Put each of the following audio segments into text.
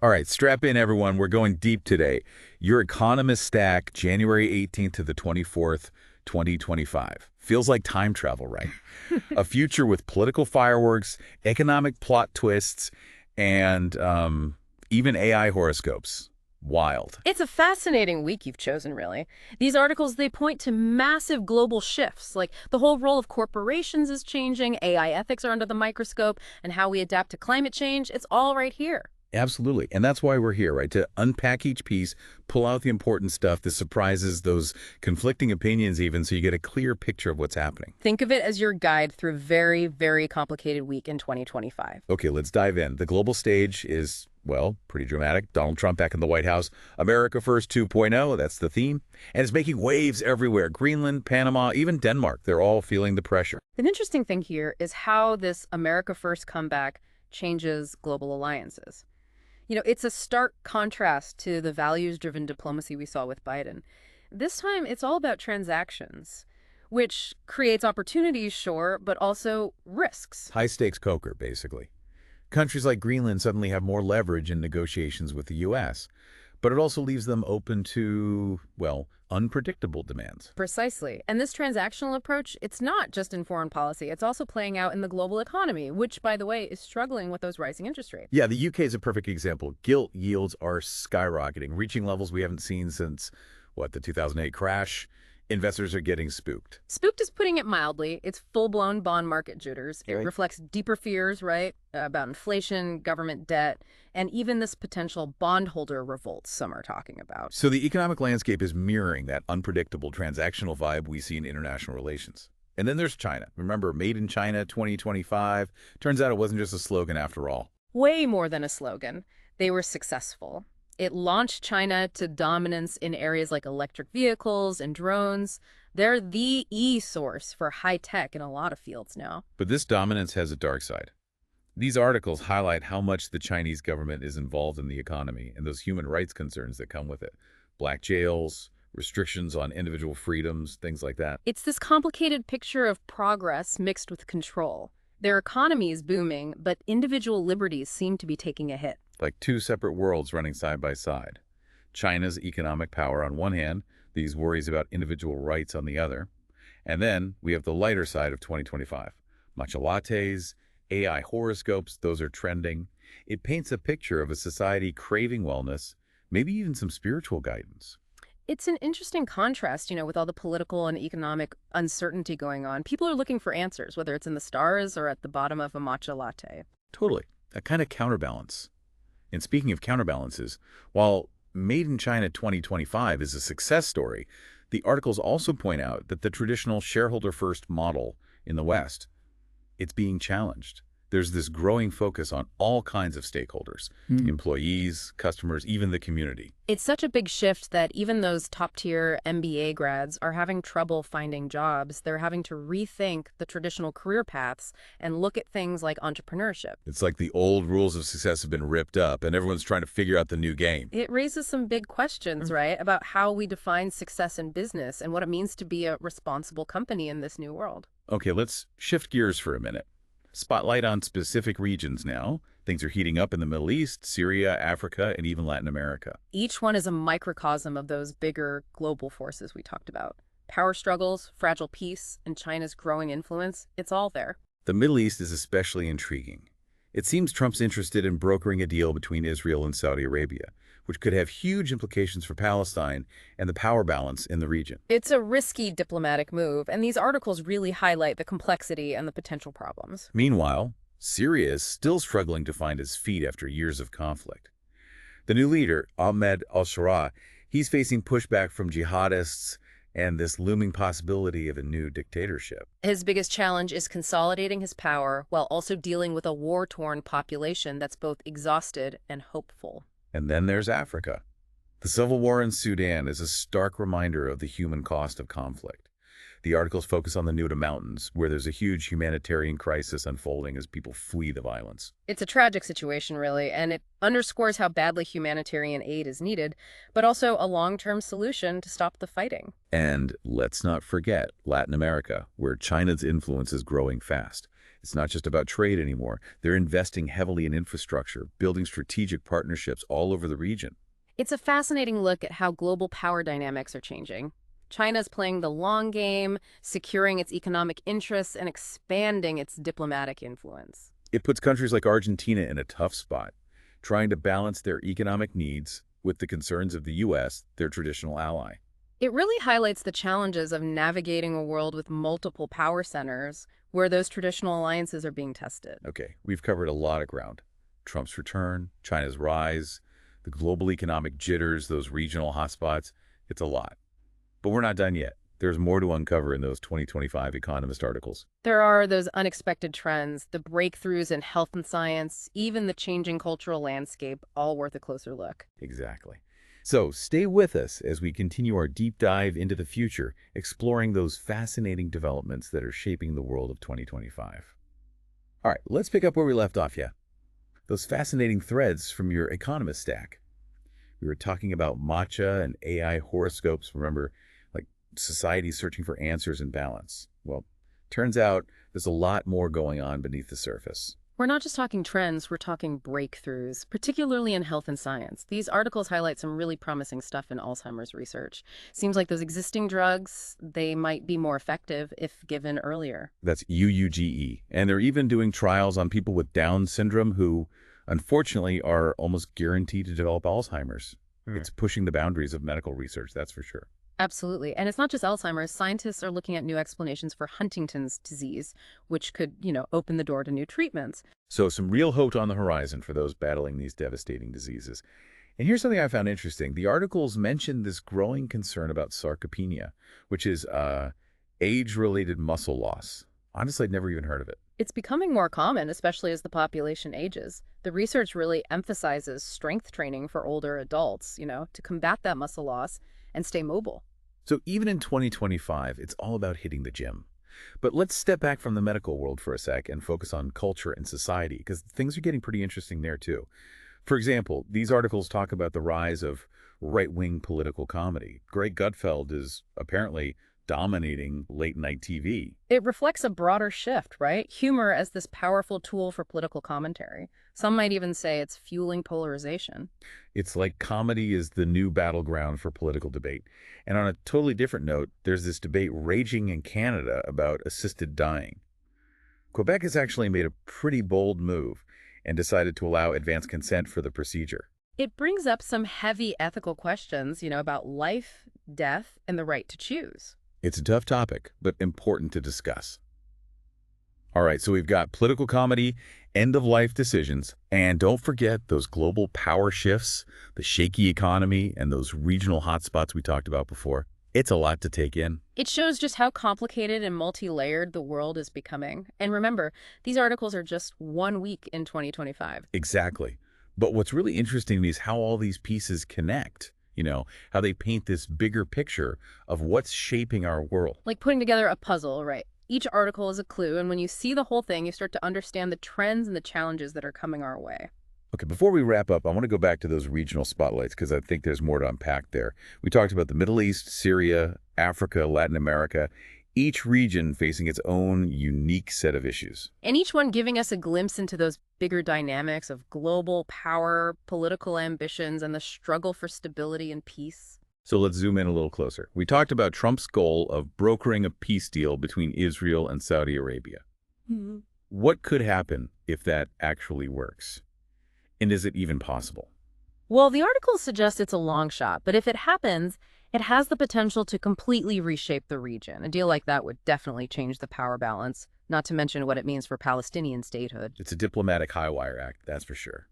All right, strap in, everyone. We're going deep today. Your Economist Stack, January 18th to the 24th, 2025. Feels like time travel, right? A future with political fireworks, economic plot twists, and even AI horoscopes. Wild. It's a fascinating week you've chosen, really. These articles, they point to massive global shifts, like the whole role of corporations is changing, AI ethics are under the microscope, and how we adapt to climate change. It's all right here. Absolutely. And that's why we're here, right? To unpack each piece, pull out the important stuff, the surprises, those conflicting opinions even, so you get a clear picture of what's happening. Think of it as your guide through a very, very complicated week in 2025. Okay, let's dive in. The global stage is, well, pretty dramatic. Donald Trump back in the White House. America First 2.0, that's the theme. And it's making waves everywhere. Greenland, Panama, even Denmark, they're all feeling the pressure. An interesting thing here is how this America First comeback changes global alliances. It's a stark contrast to the values-driven diplomacy we saw with Biden. This time, it's all about transactions, which creates opportunities, sure, but also risks. High-stakes poker, basically. Countries like Greenland suddenly have more leverage in negotiations with the U.S., but it also leaves them open to, well, unpredictable demands. Precisely. And this transactional approach, it's not just in foreign policy. It's also playing out in the global economy, which, by the way, is struggling with those rising interest rates. Yeah, the UK is a perfect example. Gilt yields are skyrocketing, reaching levels we haven't seen since, the 2008 crash. Investors are getting spooked. Spooked is putting it mildly. It's full-blown bond market jitters. It Right. reflects deeper fears, right, about inflation, government debt, and even this potential bondholder revolt some are talking about. So the economic landscape is mirroring that unpredictable transactional vibe we see in international relations. And then there's China. Remember, Made in China 2025? Turns out it wasn't just a slogan after all. Way more than a slogan. They were successful. It launched China to dominance in areas like electric vehicles and drones. They're the e-source for high tech in a lot of fields now. But this dominance has a dark side. These articles highlight how much the Chinese government is involved in the economy and those human rights concerns that come with it. Black jails, restrictions on individual freedoms, things like that. It's this complicated picture of progress mixed with control. Their economy is booming, but individual liberties seem to be taking a hit. Like two separate worlds running side by side. China's economic power on one hand, these worries about individual rights on the other. And then we have the lighter side of 2025. Matcha lattes, AI horoscopes, those are trending. It paints a picture of a society craving wellness, maybe even some spiritual guidance. It's an interesting contrast, with all the political and economic uncertainty going on. People are looking for answers, whether it's in the stars or at the bottom of a matcha latte. Totally. A kind of counterbalance. And speaking of counterbalances, while Made in China 2025 is a success story, the articles also point out that the traditional shareholder-first model in the West, it's being challenged. There's this growing focus on all kinds of stakeholders, employees, customers, even the community. It's such a big shift that even those top-tier MBA grads are having trouble finding jobs. They're having to rethink the traditional career paths and look at things like entrepreneurship. It's like the old rules of success have been ripped up and everyone's trying to figure out the new game. It raises some big questions, right, about how we define success in business and what it means to be a responsible company in this new world. Okay, let's shift gears for a minute. Spotlight on specific regions now. Things are heating up in the Middle East, Syria, Africa, and even Latin America. Each one is a microcosm of those bigger global forces we talked about. Power struggles, fragile peace, and China's growing influence, it's all there. The Middle East is especially intriguing. It seems Trump's interested in brokering a deal between Israel and Saudi Arabia, which could have huge implications for Palestine and the power balance in the region. It's a risky diplomatic move, and these articles really highlight the complexity and the potential problems. Meanwhile, Syria is still struggling to find its feet after years of conflict. The new leader, Ahmed al-Sharaa, he's facing pushback from jihadists and this looming possibility of a new dictatorship. His biggest challenge is consolidating his power while also dealing with a war-torn population that's both exhausted and hopeful. And then there's Africa. The civil war in Sudan is a stark reminder of the human cost of conflict. The articles focus on the Nuba Mountains, where there's a huge humanitarian crisis unfolding as people flee the violence. It's a tragic situation, really, and it underscores how badly humanitarian aid is needed, but also a long-term solution to stop the fighting. And let's not forget Latin America, where China's influence is growing fast. It's not just about trade anymore. They're investing heavily in infrastructure, building strategic partnerships all over the region. It's a fascinating look at how global power dynamics are changing. China's playing the long game, securing its economic interests and expanding its diplomatic influence. It puts countries like Argentina in a tough spot, trying to balance their economic needs with the concerns of the U.S., their traditional ally. It really highlights the challenges of navigating a world with multiple power centers where those traditional alliances are being tested. Okay, we've covered a lot of ground. Trump's return, China's rise, the global economic jitters, those regional hotspots. It's a lot. But we're not done yet. There's more to uncover in those 2025 Economist articles. There are those unexpected trends, the breakthroughs in health and science, even the changing cultural landscape, all worth a closer look. Exactly. So stay with us as we continue our deep dive into the future, exploring those fascinating developments that are shaping the world of 2025. All right, let's pick up where we left off, yeah. Those fascinating threads from your Economist stack. We were talking about matcha and AI horoscopes, remember, like society searching for answers and balance. Well, turns out there's a lot more going on beneath the surface. We're not just talking trends, we're talking breakthroughs, particularly in health and science. These articles highlight some really promising stuff in Alzheimer's research. Seems like those existing drugs, they might be more effective if given earlier. That's UUGE. And they're even doing trials on people with Down syndrome who, unfortunately, are almost guaranteed to develop Alzheimer's. It's pushing the boundaries of medical research, that's for sure. Absolutely. And it's not just Alzheimer's. Scientists are looking at new explanations for Huntington's disease, which could, open the door to new treatments. So some real hope on the horizon for those battling these devastating diseases. And here's something I found interesting. The articles mentioned this growing concern about sarcopenia, which is age-related muscle loss. Honestly, I'd never even heard of it. It's becoming more common, especially as the population ages. The research really emphasizes strength training for older adults, to combat that muscle loss and stay mobile. So even in 2025, it's all about hitting the gym. But let's step back from the medical world for a sec and focus on culture and society, because things are getting pretty interesting there too. For example, these articles talk about the rise of right-wing political comedy. Greg Gutfeld is apparently dominating late-night TV. It reflects a broader shift, right? Humor as this powerful tool for political commentary. Some might even say it's fueling polarization. It's like comedy is the new battleground for political debate. And on a totally different note, there's this debate raging in Canada about assisted dying. Quebec has actually made a pretty bold move and decided to allow advance consent for the procedure. It brings up some heavy ethical questions, about life, death, and the right to choose. It's a tough topic, but important to discuss. All right, so we've got political comedy, end-of-life decisions, and don't forget those global power shifts, the shaky economy, and those regional hotspots we talked about before. It's a lot to take in. It shows just how complicated and multi-layered the world is becoming. And remember, these articles are just 1 week in 2025. Exactly. But what's really interesting to me is how all these pieces connect. How they paint this bigger picture of what's shaping our world. Like putting together a puzzle, right? Each article is a clue, and when you see the whole thing, you start to understand the trends and the challenges that are coming our way. Okay, before we wrap up, I want to go back to those regional spotlights because I think there's more to unpack there. We talked about the Middle East, Syria, Africa, Latin America, each region facing its own unique set of issues. And each one giving us a glimpse into those bigger dynamics of global power, political ambitions, and the struggle for stability and peace. So let's zoom in a little closer. We talked about Trump's goal of brokering a peace deal between Israel and Saudi Arabia. Mm-hmm. What could happen if that actually works? And is it even possible? Well, the article suggests it's a long shot, but if it happens, it has the potential to completely reshape the region. A deal like that would definitely change the power balance, not to mention what it means for Palestinian statehood. It's a diplomatic high-wire act, that's for sure.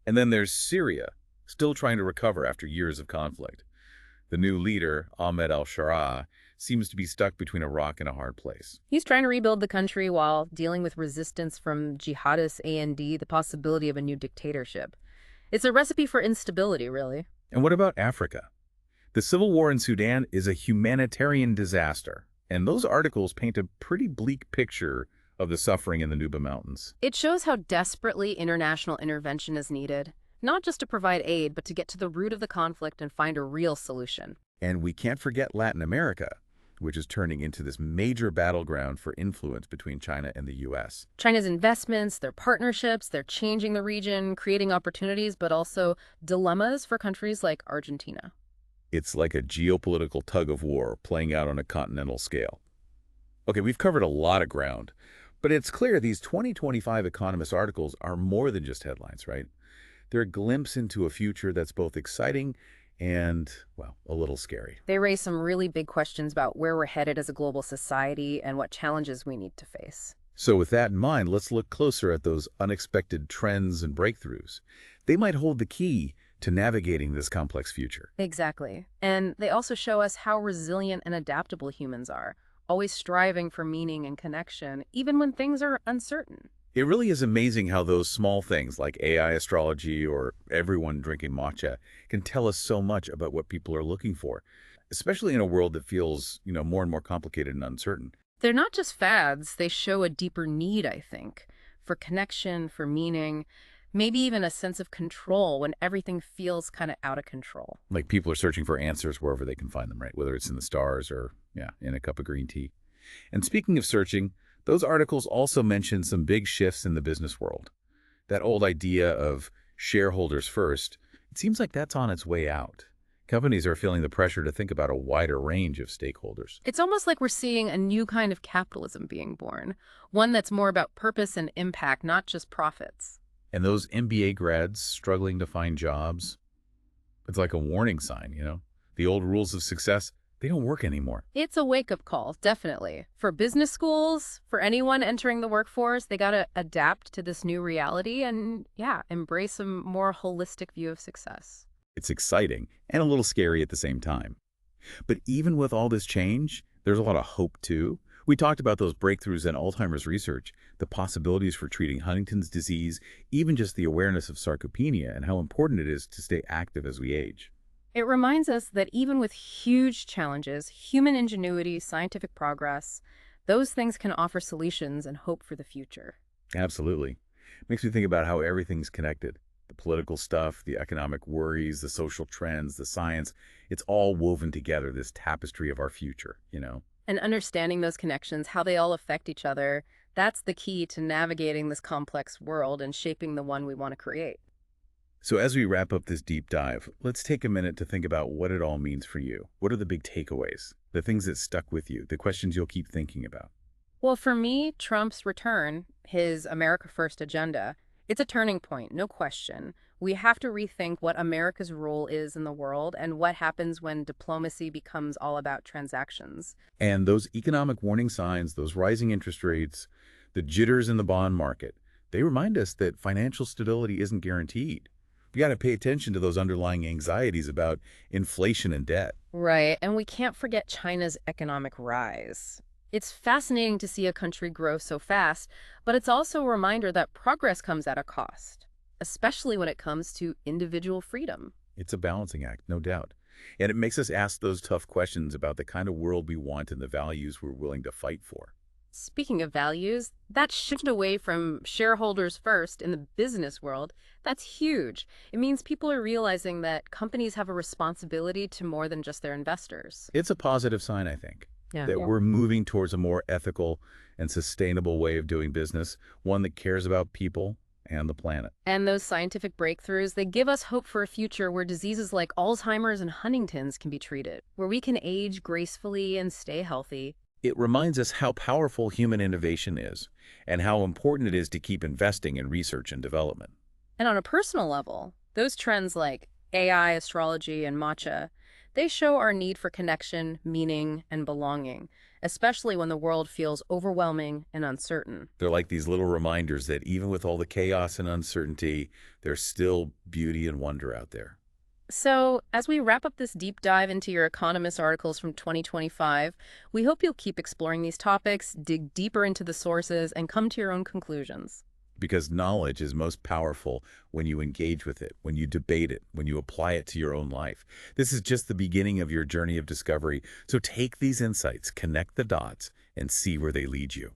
And then there's Syria, still trying to recover after years of conflict. The new leader, Ahmed al-Sharaa, seems to be stuck between a rock and a hard place. He's trying to rebuild the country while dealing with resistance from jihadist AND, the possibility of a new dictatorship. It's a recipe for instability, really. And what about Africa? The civil war in Sudan is a humanitarian disaster, and those articles paint a pretty bleak picture of the suffering in the Nuba Mountains. It shows how desperately international intervention is needed, not just to provide aid, but to get to the root of the conflict and find a real solution. And we can't forget Latin America. which is turning into this major battleground for influence between China and the U.S. China's investments, their partnerships, they're changing the region, creating opportunities, but also dilemmas for countries like Argentina. It's like a geopolitical tug of war playing out on a continental scale. Okay, we've covered a lot of ground, but it's clear these 2025 Economist articles are more than just headlines, right? They're a glimpse into a future that's both exciting and, well, a little scary. They raise some really big questions about where we're headed as a global society and what challenges we need to face. So with that in mind, let's look closer at those unexpected trends and breakthroughs. They might hold the key to navigating this complex future. Exactly. And they also show us how resilient and adaptable humans are, always striving for meaning and connection, even when things are uncertain. It really is amazing how those small things like AI astrology or everyone drinking matcha can tell us so much about what people are looking for, especially in a world that feels, more and more complicated and uncertain. They're not just fads, they show a deeper need, I think, for connection, for meaning, maybe even a sense of control when everything feels kind of out of control. Like people are searching for answers wherever they can find them, right? Whether it's in the stars or, in a cup of green tea. And speaking of searching, those articles also mention some big shifts in the business world. That old idea of shareholders first, it seems like that's on its way out. Companies are feeling the pressure to think about a wider range of stakeholders. It's almost like we're seeing a new kind of capitalism being born, one that's more about purpose and impact, not just profits. And those MBA grads struggling to find jobs, it's like a warning sign. The old rules of success, they don't work anymore. It's a wake-up call, definitely. For business schools, for anyone entering the workforce, they got to adapt to this new reality and, embrace a more holistic view of success. It's exciting and a little scary at the same time. But even with all this change, there's a lot of hope too. We talked about those breakthroughs in Alzheimer's research, the possibilities for treating Huntington's disease, even just the awareness of sarcopenia and how important it is to stay active as we age. It reminds us that even with huge challenges, human ingenuity, scientific progress, those things can offer solutions and hope for the future. Absolutely. Makes me think about how everything's connected. The political stuff, the economic worries, the social trends, the science, it's all woven together, this tapestry of our future. And understanding those connections, how they all affect each other, that's the key to navigating this complex world and shaping the one we want to create. So as we wrap up this deep dive, let's take a minute to think about what it all means for you. What are the big takeaways, the things that stuck with you, the questions you'll keep thinking about? Well, for me, Trump's return, his America First agenda, it's a turning point, no question. We have to rethink what America's role is in the world and what happens when diplomacy becomes all about transactions. And those economic warning signs, those rising interest rates, the jitters in the bond market, they remind us that financial stability isn't guaranteed. We got to pay attention to those underlying anxieties about inflation and debt. Right, and we can't forget China's economic rise. It's fascinating to see a country grow so fast, but it's also a reminder that progress comes at a cost, especially when it comes to individual freedom. It's a balancing act, no doubt. And it makes us ask those tough questions about the kind of world we want and the values we're willing to fight for. Speaking of values, that shift away from shareholders first in the business world, that's huge. It means people are realizing that companies have a responsibility to more than just their investors. It's a positive sign, I think, Yeah. that we're moving towards a more ethical and sustainable way of doing business, one that cares about people and the planet. And those scientific breakthroughs, they give us hope for a future where diseases like Alzheimer's and Huntington's can be treated, where we can age gracefully and stay healthy. It reminds us how powerful human innovation is and how important it is to keep investing in research and development. And on a personal level, those trends like AI, astrology, and matcha, they show our need for connection, meaning, and belonging, especially when the world feels overwhelming and uncertain. They're like these little reminders that even with all the chaos and uncertainty, there's still beauty and wonder out there. So, as we wrap up this deep dive into your Economist articles from 2025, we hope you'll keep exploring these topics, dig deeper into the sources, and come to your own conclusions. Because knowledge is most powerful when you engage with it, when you debate it, when you apply it to your own life. This is just the beginning of your journey of discovery. So take these insights, connect the dots, and see where they lead you.